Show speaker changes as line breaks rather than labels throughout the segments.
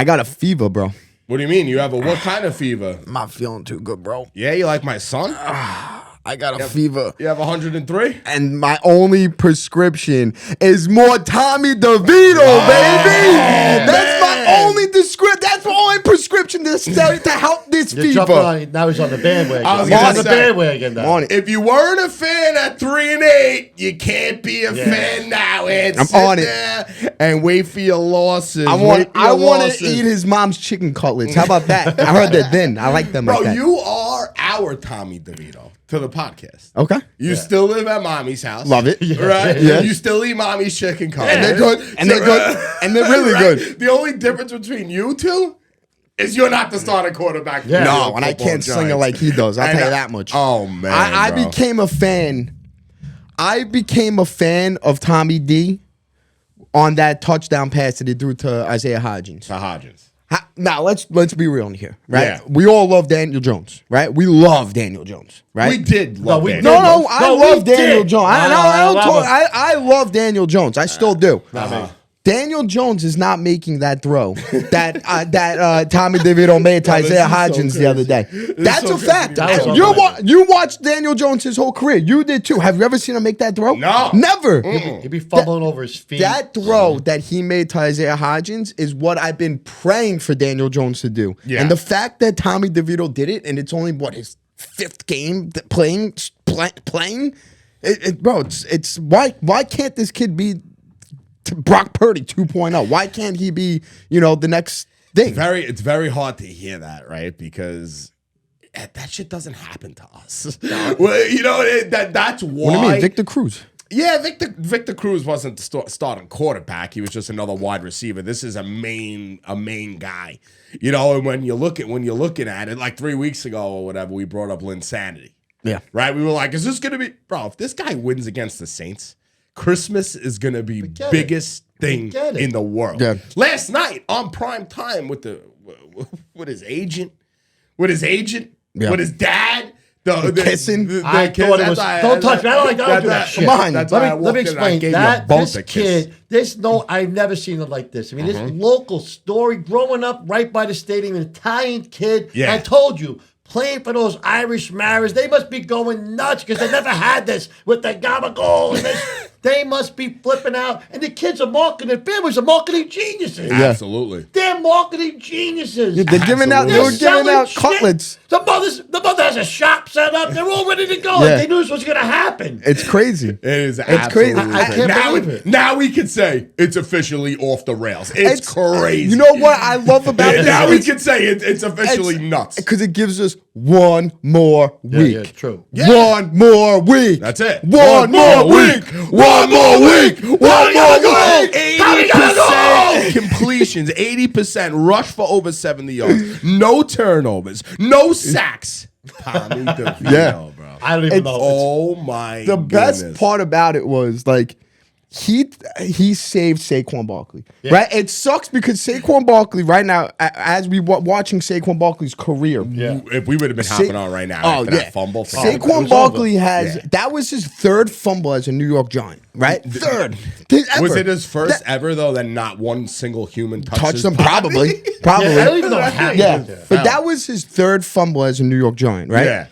I got a fever, bro.
What do you mean? You have a what kind of fever?
I'm not feeling too good, bro.
Yeah, you like my son?
I got a fever.
You have 103?
And my only prescription is more Tommy DeVito, baby. That's my only That's my only prescription to help this fever.
Now he's on the bandwagon.
I was
He's
gonna
on the
say,
bandwagon now.
If you weren't a fan at 3-8, you can't be a fan now. And
I'm
sit
on it.
there and wait for your losses.
I want to eat his mom's chicken cutlets. How about that? I heard that then. I like them like
Bro,
that.
you are our Tommy DeVito to the podcast.
Okay.
You still live at mommy's house.
Love it.
Right?
Yeah.
You still eat mommy's chicken cutlets.
And they're good. And they're good. And they're really good.
The only difference between you two is you're not the starting quarterback.
Yeah.
No, and I can't sling it like he does. I'll tell you that much.
Oh, man.
I
bro.
became a fan. I became a fan of Tommy D on that touchdown pass that he threw to Isaiah Hodgins. Now let's be real in here, right?
Yeah.
We all love Daniel Jones, right? We love Daniel Jones, right?
We did love Daniel.
No, I love Daniel Jones.
I
I love Daniel Jones. I still do. Daniel Jones is not making that throw that Tommy DeVito made to Isaiah Hodgins the other day. That's a fact. You watched Daniel Jones his whole career. You did too. Have you ever seen him make that throw?
No.
Never.
He'd be fumbling over his feet.
That throw that he made to Isaiah Hodgins is what I've been praying for Daniel Jones to do.
Yeah.
And the fact that Tommy DeVito did it, and it's only his 5th game playing. Bro, it's why can't this kid be Brock Purdy 2.0? Why can't he be, the next thing?
It's very hard to hear that, right? Because that shit doesn't happen to us. Well, that's why.
What do you mean, Victor Cruz?
Yeah, Victor Cruz wasn't the starting quarterback. He was just another wide receiver. This is a main guy. And when you're looking at it, like 3 weeks ago or whatever, we brought up Linsanity.
Yeah.
Right? We were like, is this gonna be, bro, if this guy wins against the Saints, Christmas is going to be biggest thing in the world.
Yeah.
Last night on prime time with his agent, with his dad, the
kissing.
I thought it was. Don't touch me. I don't do that shit.
Come on.
Let me explain that. This kid, I've never seen it like this. I mean, this local story, growing up right by the stadium, an Italian kid.
Yeah.
I told you. Playing for those Irish Maras, they must be going nuts because they never had this with the gabagool and this. They must be flipping out. And the kids are marketing, families are marketing geniuses.
Yeah. Absolutely.
They're marketing geniuses.
Yeah, they're giving out cutlets.
The mother has a shop set up. They're all ready to go.
Yeah.
Like they knew this was going to happen.
It's crazy.
It is
crazy.
I can't believe it.
Now we can say it's officially off the rails. It's crazy.
You know what I love about this?
Now we can say it's officially nuts.
Because it gives us one more week.
Yeah, true.
Yeah.
One more week.
That's it.
One more week. One more week. One more week.
80% completions, 80% rush for over 70 yards, no turnovers, no sacks. Tommy DeVito, bro.
I don't even know.
Oh my!
The best
goodness.
part about it was like he saved Saquon Barkley, right? It sucks because Saquon Barkley right now, as we watching Saquon Barkley's career,
if we would have been hopping on right now after that fumble,
Saquon Barkley that was his 3rd fumble as a New York Giant, right? 3rd.
Was it his first ever though? That not one single human touched
him? Probably.
Yeah, I don't even know how.
But that was his 3rd fumble as a New York Giant, right?
Yeah.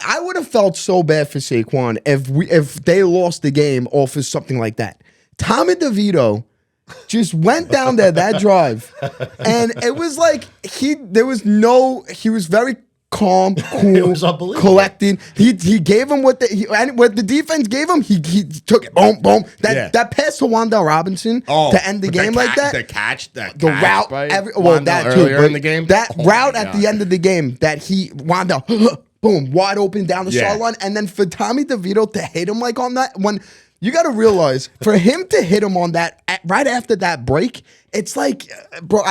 I would have felt so bad for Saquon if they lost the game off of something like that. Tommy DeVito just went down there that drive, and it was like he was very calm, cool, collected. He gave him what the defense gave him. He took it. Boom, boom. That pass to Wan'Dale Robinson to end the game like that.
The
route, that too.
Earlier in the game.
That route at the end of the game that he Wan'Dale. Boom, wide open down the sideline. And then for Tommy DeVito to hit him like on that, when you got to realize, for him to hit him on that right after that break, it's like, bro,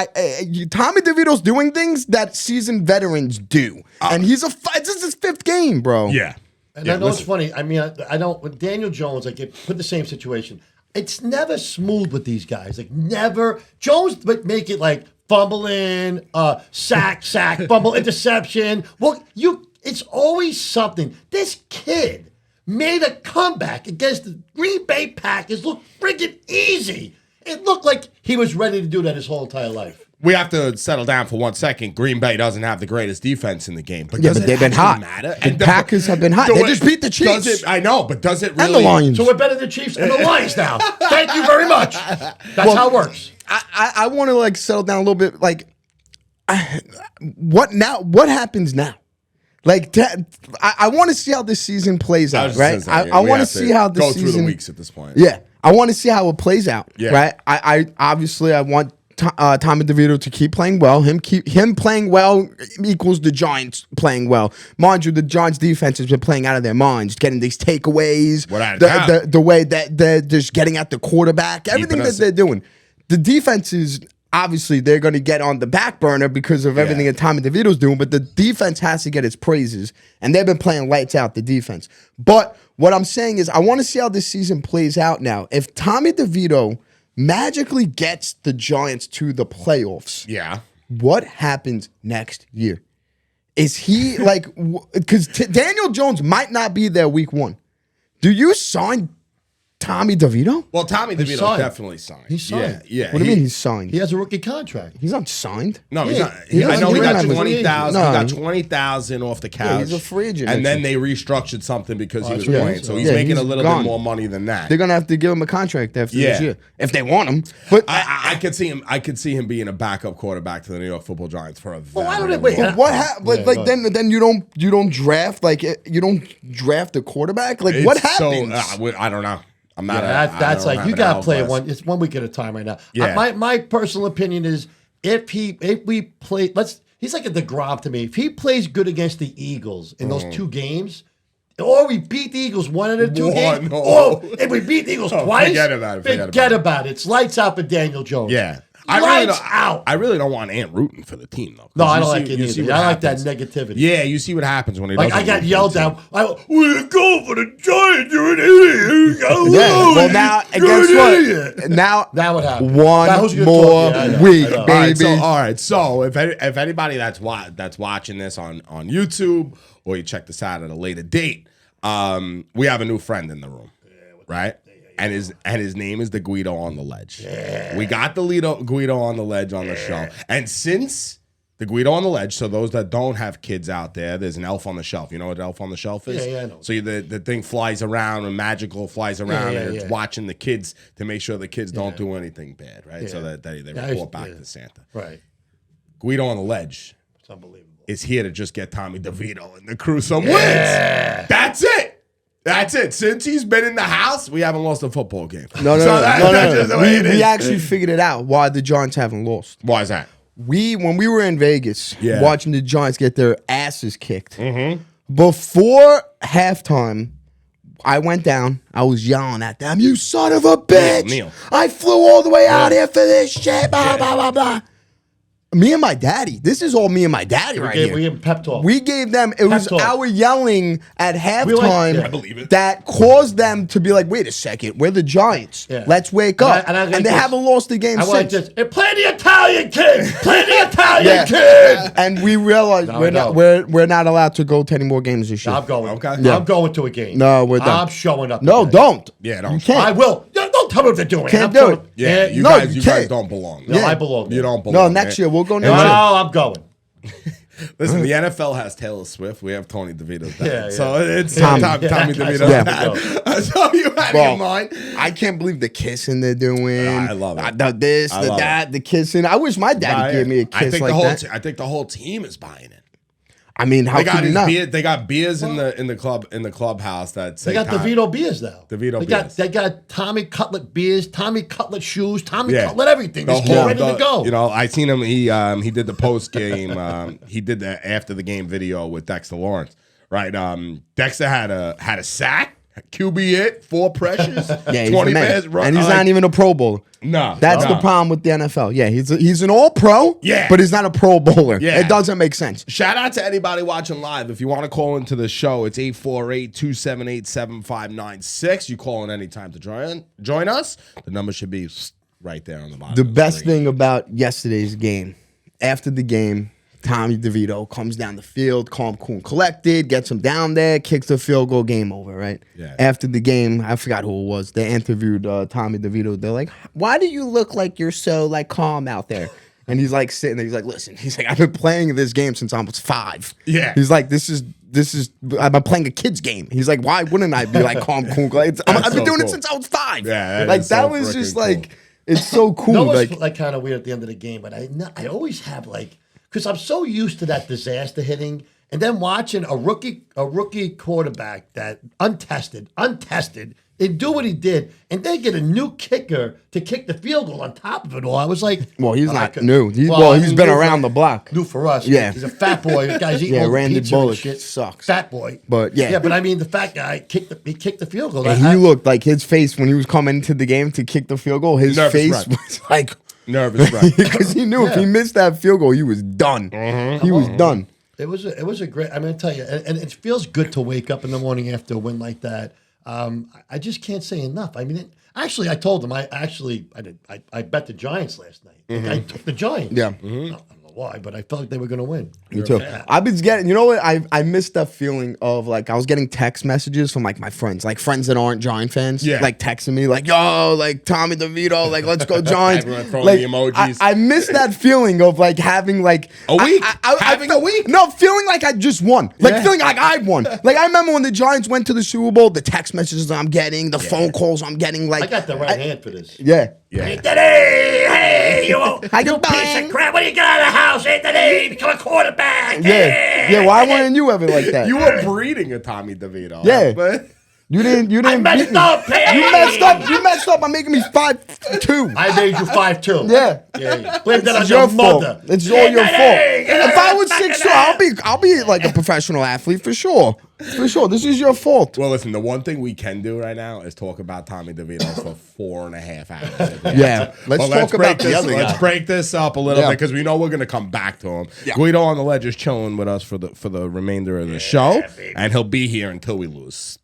Tommy DeVito's doing things that seasoned veterans do. And this is his 5th game, bro.
Yeah.
And I know it's funny. I mean, I don't, with Daniel Jones, like, put the same situation. It's never smooth with these guys. Like, never. Jones would make it like fumbling, sack, fumble, interception. Well, it's always something. This kid made a comeback against the Green Bay Packers. Look freaking easy. It looked like he was ready to do that his whole entire life.
we have to settle down for 1 second. Green Bay doesn't have the greatest defense in the game, but
Yeah, but they've been hot.
matter?
The Packers have been hot. They just beat the
Does
Chiefs.
it, I know, but does it really?
And the Lions.
So we're better than the Chiefs and the Lions now. Thank you very much. That's how it works.
I want to like settle down a little bit. Like, what now? What happens now? Like, I want to see how this season plays out, right? I want to see how the
go
season
through the weeks at this point.
Yeah, I want to see how it plays out,
Yeah.
right? I obviously I want Tommy DeVito to keep playing well. Him playing well equals the Giants playing well. Mind you, the Giants defense has been playing out of their minds, getting these takeaways, the way that they're just getting at the quarterback, everything that they're doing. The defense is obviously they're going to get on the back burner because of everything that Tommy DeVito's doing, but the defense has to get its praises, and they've been playing lights out, the defense. But what I'm saying is I want to see how this season plays out now. If Tommy DeVito magically gets the Giants to the playoffs, what happens next year? Is he like, because Daniel Jones might not be there week 1. Do you sign Tommy DeVito?
Well, Tommy DeVito definitely signed.
He's signed.
Yeah.
What do you mean he's signed?
He has a rookie contract.
He's not signed.
No, he's not.
He
I know he got
doesn't have a-
20,000.
No.
He got 20,000 off the couch.
he's a free agent
And
next
then they restructured something because he was
yeah.
playing. So he's
Yeah,
making
he's
a little
gone.
bit more money than that.
They're gonna have to give him a contract after
Yeah.
this year if they want him. But
I could see him. I could see him being a backup quarterback to the New York Football Giants for a very
why don't they
long
wait?
time.
But what happened?
Yeah,
Like
go
then you don't draft a quarterback. Like what
It's so-
happens?
I don't know. I'm not.
That's like you got to play
one.
it's 1 week at a time right now.
Yeah.
My personal opinion is if we play, he's like a DeGrom to me. If he plays good against the Eagles in those 2 games, or we beat the Eagles 1 out of 2 games, or if we beat the Eagles twice,
forget about it.
Forget about it. It's lights out for Daniel Jones.
Yeah.
Lights out.
I really don't want Ant rooting for the team though.
No, I
You
don't
see-
like it
you see
either.
what
I like that
happens.
negativity.
Yeah, you see what happens when he
Like
doesn't
I got
root for
yelled
the team.
down. We're going for the Giants. You're an idiot.
Yeah. Well, now and guess what? Now
That would happen.
One
Now who's gonna
more
talk? Yeah, I know,
week,
I know.
baby.
All right. So if anybody that's watching this on YouTube or you check this out at a later date, we have a new friend in the room, right? And his name is the Guido on the Ledge. Yeah. We got the Guido on the Ledge on the show, and since the Guido on the Ledge, so those that don't have kids out there, there's an elf on the shelf. You know what elf on the shelf is?
Yeah, I know.
So the thing flies around and magical flies around and it's watching the kids to make sure the kids don't do anything bad, right? So that they report back to Santa.
Right.
Guido on the Ledge
It's unbelievable.
is here to just get Tommy DeVito and the crew some wins. That's it. That's it. Since he's been in the house, we haven't lost a football game.
No.
That's just the way it
We
is.
actually figured it out why the Giants haven't lost.
Why is that?
When we were in Vegas
Yeah.
watching the Giants get their asses kicked,
Mm-hmm.
before halftime, I went down. I was yelling at them, "You son of a bitch!
Neil.
I flew all the way out here for this shit." Blah blah blah blah. Me and my daddy. This is all me and my daddy right
We
here.
gave him pep talk.
We gave them, it was
talk.
our yelling at halftime
I believe it.
that caused them to be like, wait a second, we're the Giants.
Yeah.
Let's wake
And
up.
I
And,
like
they
this.
haven't lost the game
I want
since.
this. And play the Italian kid. Play the Italian
Yeah.
kid.
And we realized
No,
we're
I
not
know.
we're not allowed to go to any more games this year.
I'm going.
Okay.
Yeah.
I'm going to a game.
No, we're done.
I'm showing up.
No,
today.
don't.
Yeah, don't.
You can't.
I will. Don't tell me what they're doing.
Can't
I'm
do
showing
it.
up.
Yeah, you
No,
guys,
you
you guys
can't.
don't belong.
No,
Yeah.
I belong.
You
there.
don't belong.
No, next year we'll go
No,
next year.
I'm going.
Listen, the NFL has Taylor Swift. We have Tony DeVito's dad.
Yeah, yeah.
So it's
Tommy.
Tommy DeVito's
Yeah.
dad. So you had
Well,
in mind.
I can't believe the kissing they're doing.
I love it.
The this,
I
the
love
that, the kissing. I wish my daddy gave me a kiss like that.
I think the whole team is buying it.
I mean, how
They got
could you not?
they got beers in the clubhouse that say
They got DeVito beers now.
DeVito
beers. They got Tommy Cutlet beers, Tommy Cutlet shoes, Tommy Cutlet everything. This kid ready to go.
You know, I seen him. He did the post game. He did the after the game video with Dexter Lawrence. Right. Dexter had a sack. QB it, 4 pressures,
Yeah, he's
20
the man.
pass run.
And he's not even a Pro Bowler.
No,
That's the problem with the NFL. Yeah, he's an all pro,
Yeah.
but he's not a Pro Bowler.
Yeah.
It doesn't make sense.
Shout out to anybody watching live. If you want to call into the show, it's 848-278-7596. You call in anytime to join us. The number should be right there on the bottom.
The
of the
best
screen.
thing about yesterday's game, after the game, Tommy DeVito comes down the field, calm, cool, and collected, gets him down there, kicks the field goal, game over, right?
Yeah.
After the game, I forgot who it was. They interviewed Tommy DeVito. They're like, "Why do you look like you're so like calm out there?" And he's like sitting there. He's like, listen. He's like, I've been playing this game since I was 5.
Yeah.
He's like, this is. I've been playing a kid's game. He's like, why wouldn't I be like calm, cool? I've been
so
doing it
cool.
since I was 5.
Yeah,
like
is
that
so
was just
freaking
like,
cool.
it's so cool.
No, it's
like,
like kind of weird at the end of the game, but I always have like, because I'm so used to that disaster hitting, and then watching a rookie quarterback that untested, and do what he did, and then get a new kicker to kick the field goal on top of it all. I was like,
well, he's
I
not
could-
new. He's
I
been
new
around
for-
the block.
New for us.
Yeah.
He's a fat boy. The guy's eating
Yeah,
all the
Randy
pizza and
Bullock
shit.
sucks.
Fat boy.
But, yeah.
Yeah, but I mean, the fat guy kicked the field goal.
And he looked like his face when he was coming into the game to kick the field goal. His
Nervous
face
wreck.
was like,
Nervous wreck.
because he knew if he missed that field goal, he was done. He was done.
It was a great. I'm going to tell you, and it feels good to wake up in the morning after a win like that. I just can't say enough. I mean, actually, I told him. I did. I bet the Giants last night. Like, I took the Giants.
Yeah.
I don't know why, but I felt like they were going to win.
Me too. I've been getting, you know what? I missed that feeling of like I was getting text messages from like my friends, like friends that aren't Giant fans,
Yeah.
like texting me like, "Yo, like Tommy DeVito, like let's go Giants."
Everyone throwing
like,
the emojis.
I miss that feeling of like having like
A week?
having
a week?
No, feeling like I just won, like
Yeah.
feeling like I won. Like I remember when the Giants went to the Super Bowl, the text messages I'm getting, the phone calls I'm getting, like
I got the right hand for this.
yeah.
Hey, you
I go
piece
bang.
of crap! What do you get out of the house, Anthony? Become a quarterback.
Yeah. Why weren't you ever like that?
You were breeding a Tommy DeVito.
Yeah.
But
You didn't beat me.
messed up, hey!
You messed up by making me 5'2".
I made you 5'2".
Yeah.
Blame that on
It's
your
your fault.
mother.
It's all your fault. If I was 6'2", I'll be like a professional athlete for sure. For sure. This is your fault.
well, listen. The one thing we can do right now is talk about Tommy DeVito for 4.5 hours.
Yeah. Let's
But
talk about the
this,
other
let's
guy.
break this up a little
Yeah.
bit because we know we're going to come back to him.
Yeah.
Guido on the ledge is chilling with us for the remainder of the show, and he'll be here until we lose.